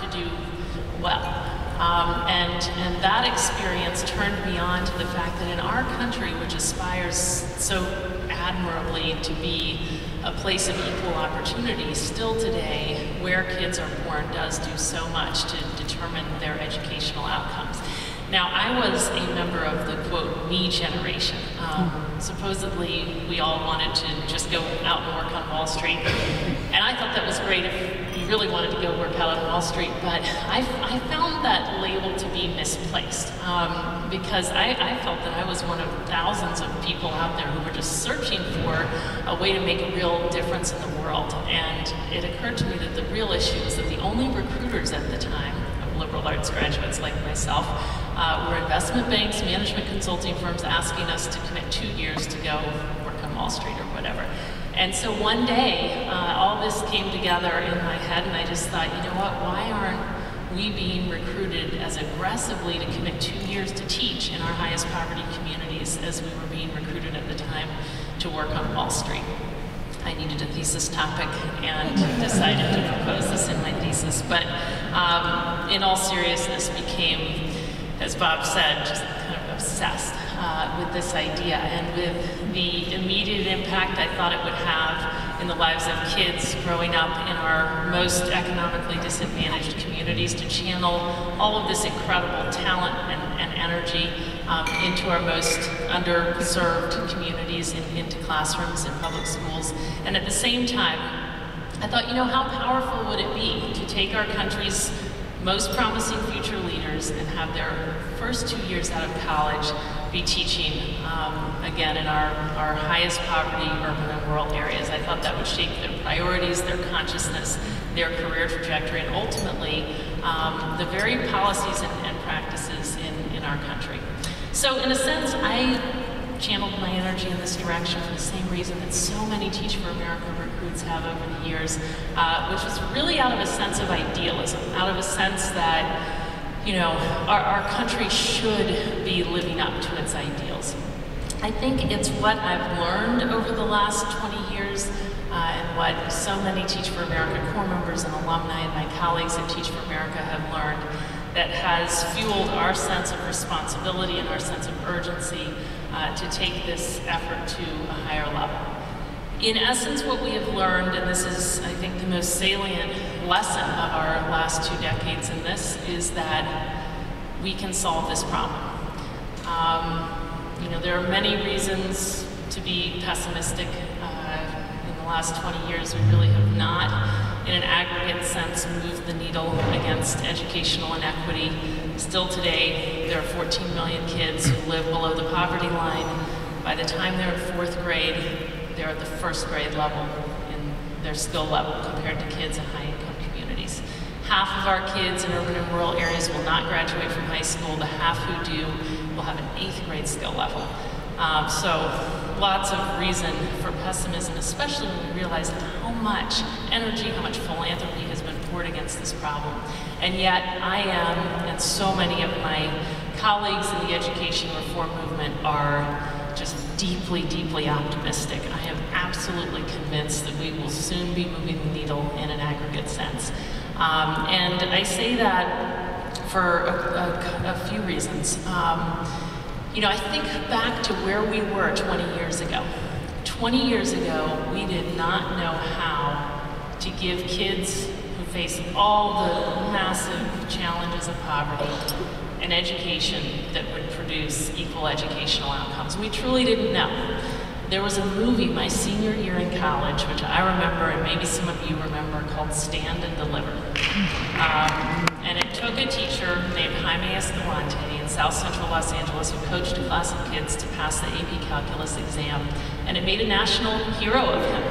to do well. And that experience turned me on to the fact that in our country, which aspires so admirably to be a place of equal opportunity, still today, where kids are born does do so much to determine their educational outcomes. Now, I was a member of the, quote, me generation. Supposedly, we all wanted to just go out and work on Wall Street. And I thought that was great if you really wanted to go work out on Wall Street, but I found that label to be misplaced because I felt that I was one of thousands of people out there who were just searching for a way to make a real difference in the world. And it occurred to me that the real issue was that the only recruiters at the time of liberal arts graduates like myself were investment banks, management consulting firms asking us to commit 2 years to go work on Wall Street or whatever. And so one day, all this came together in my head, and I just thought, you know what, why aren't we being recruited as aggressively to commit 2 years to teach in our highest poverty communities as we were being recruited at the time to work on Wall Street? I needed a thesis topic and decided to propose this in my thesis, but in all seriousness became, as Bob said, just kind of obsessed with this idea and with the immediate impact I thought it would have in the lives of kids growing up in our most economically disadvantaged communities, to channel all of this incredible talent and energy into our most underserved communities, into classrooms in public schools. And at the same time, I thought, you know, how powerful would it be to take our country's most promising future leaders and have their first 2 years out of college be teaching, again, in our highest poverty urban and rural areas. I thought that would shape their priorities, their consciousness, their career trajectory, and ultimately the very policies and practices in our country. So in a sense, I channeled my energy in this direction for the same reason that so many Teach for America recruits have over the years, which was really out of a sense of idealism, out of a sense that, you know, our country should be living up to its ideals. I think it's what I've learned over the last 20 years and what so many Teach for America corps members and alumni and my colleagues at Teach for America have learned that has fueled our sense of responsibility and our sense of urgency to take this effort to a higher level. In essence, what we have learned, and this is, I think, the most salient lesson of our last 2 decades in this, is that we can solve this problem. You know, there are many reasons to be pessimistic. In the last 20 years, we really have not, in an aggregate sense, moved the needle against educational inequity. Still today, there are 14 million kids who live below the poverty line. By the time they're in 4th grade, they're at the 1st grade level in their skill level compared to kids in high-income communities. Half of our kids in urban and rural areas will not graduate from high school. The half who do will have an 8th grade skill level. So lots of reason for pessimism, especially when we realize how much energy, how much philanthropy has been poured against this problem. And yet I am, and so many of my colleagues in the education reform movement are just deeply, deeply optimistic. I am absolutely convinced that we will soon be moving the needle in an aggregate sense. And I say that for a few reasons. You know, I think back to where we were 20 years ago. 20 years ago, we did not know how to give kids who face all the massive challenges of poverty an education that would produce equal educational outcomes. We truly didn't know. There was a movie my senior year in college, which I remember, and maybe some of you remember, called Stand and Deliver. And it took a teacher named Jaime Escalante in South Central Los Angeles who coached a class of kids to pass the AP Calculus exam, and it made a national hero of him.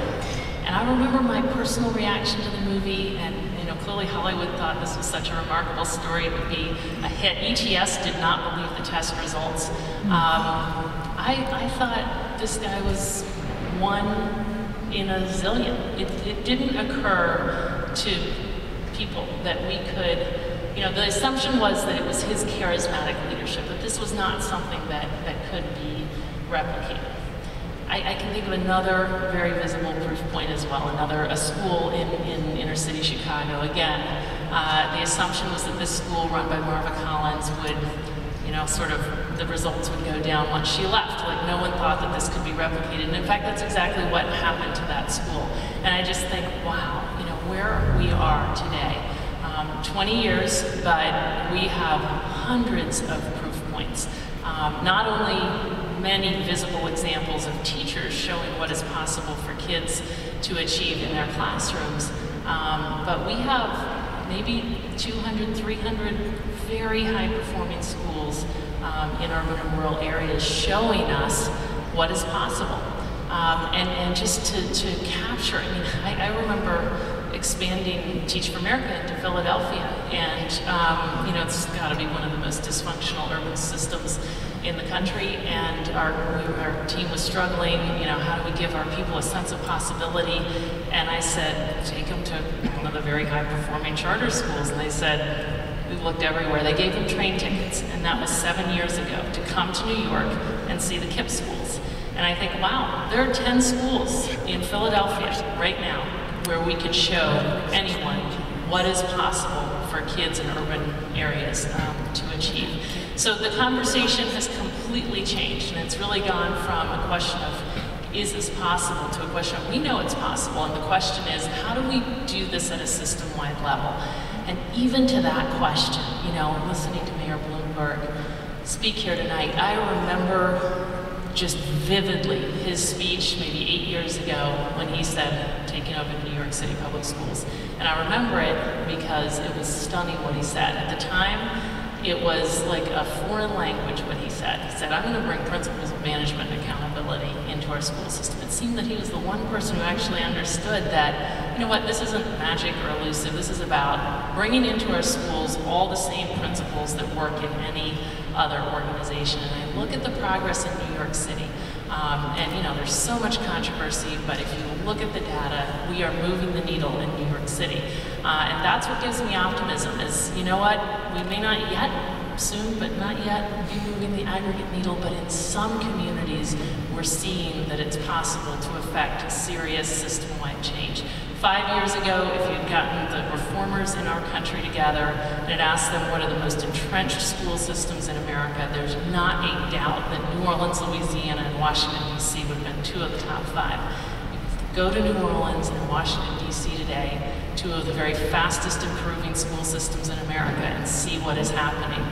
And I remember my personal reaction to the movie, and clearly Hollywood thought this was such a remarkable story, it would be a hit. ETS did not believe the test results. I thought this guy was one in a zillion. It didn't occur to people that we could, the assumption was that it was his charismatic leadership, but this was not something that could be replicated. I can think of another very visible proof point as well, a school in inner city Chicago, again, the assumption was that this school run by Marva Collins would, you know, sort of, the results would go down once she left. Like, no one thought that this could be replicated. And in fact, that's exactly what happened to that school. And I just think, wow, you know, where we are today. 20 years, but we have hundreds of proof points. Not only many visible examples of teachers showing what is possible for kids to achieve in their classrooms, but we have maybe 200, 300 very high-performing schools in urban and rural areas showing us what is possible. And just to capture, I mean, I remember expanding Teach for America into Philadelphia, and you know, it's got to be one of the most dysfunctional urban systems in the country, and our team was struggling, you know, how do we give our people a sense of possibility? And I said, take them to one of the very high-performing charter schools, and they said, we looked everywhere. They gave them train tickets, and that was 7 years ago, to come to New York and see the KIPP schools. And I think, wow, there are 10 schools in Philadelphia right now where we can show anyone what is possible for kids in urban areas to achieve. So the conversation has completely changed, and it's really gone from a question of, is this possible, to a question of, we know it's possible, and the question is, how do we do this at a system-wide level? And even to that question, you know, listening to Mayor Bloomberg speak here tonight, I remember just vividly his speech maybe 8 years ago when he said, taking over the New York City Public Schools. And I remember it because it was stunning what he said. At the time, it was like a foreign language what he said. He said, I'm going to bring principles of management and accountability into our school system. It seemed that he was the one person who actually understood that, you know what, this isn't magic or elusive. This is about bringing into our schools all the same principles that work in any other organization. And I look at the progress in New York City, and you know, there's so much controversy, but if you look at the data, we are moving the needle in New York City. And that's what gives me optimism is, you know what, we may not yet, soon, but not yet, be moving the aggregate needle, but in some communities, we're seeing that it's possible to effect serious system-wide change. 5 years ago, if you'd gotten the reformers in our country together and had asked them what are the most entrenched school systems in America, there's not a doubt that New Orleans, Louisiana, and Washington, D.C. would have been 2 of the top 5. Go to New Orleans and Washington, D.C. today, 2 of the very fastest improving school systems in America, and see what is happening.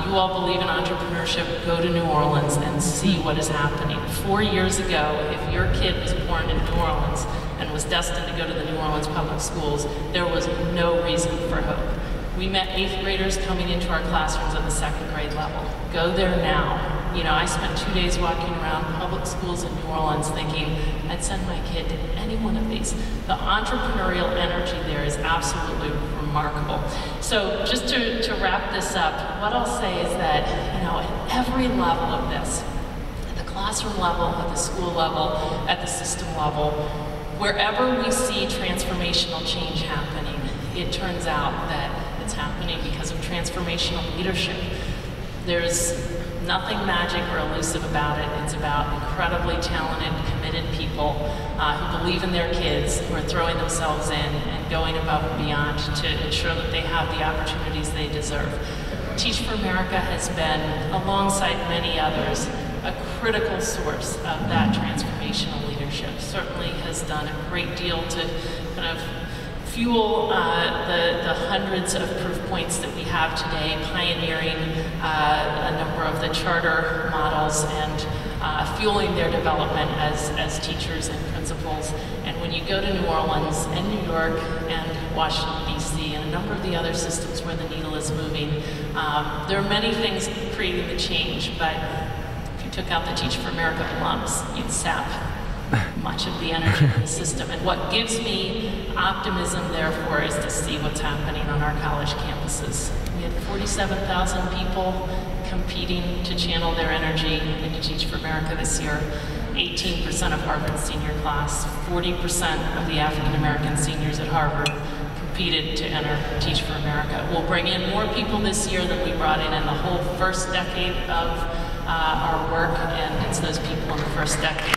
You all believe in entrepreneurship, go to New Orleans and see what is happening. 4 years ago, if your kid was born in New Orleans and was destined to go to the New Orleans public schools, there was no reason for hope. We met 8th graders coming into our classrooms at the 2nd grade level. Go there now. You know, I spent 2 days walking around public schools in New Orleans thinking I'd send my kid to any one of these. The entrepreneurial energy there is absolutely remarkable. So just to wrap this up, what I'll say is that, you know, at every level of this, at the classroom level, at the school level, at the system level, wherever we see transformational change happening, it turns out that it's happening because of transformational leadership. There's nothing magic or elusive about it. It's about incredibly talented, committed people who believe in their kids, who are throwing themselves in and going above and beyond to ensure that they have the opportunities they deserve. Teach for America has been, alongside many others, a critical source of that transformational leadership. Certainly has done a great deal to kind of fuel the hundreds of proof points that we have today, pioneering a number of the charter models and fueling their development as teachers and principals. And when you go to New Orleans and New York and Washington, D.C., and a number of the other systems where the needle is moving, there are many things creating the change, but if you took out the Teach for America alums, you'd sap much of the energy in the system. And what gives me optimism, therefore, is to see what's happening on our college campuses. We had 47,000 people competing to channel their energy into Teach for America this year. 18% of Harvard's senior class, 40% of the African American seniors at Harvard competed to enter Teach for America. We'll bring in more people this year than we brought in the whole first decade of our work, and it's those people in the first decade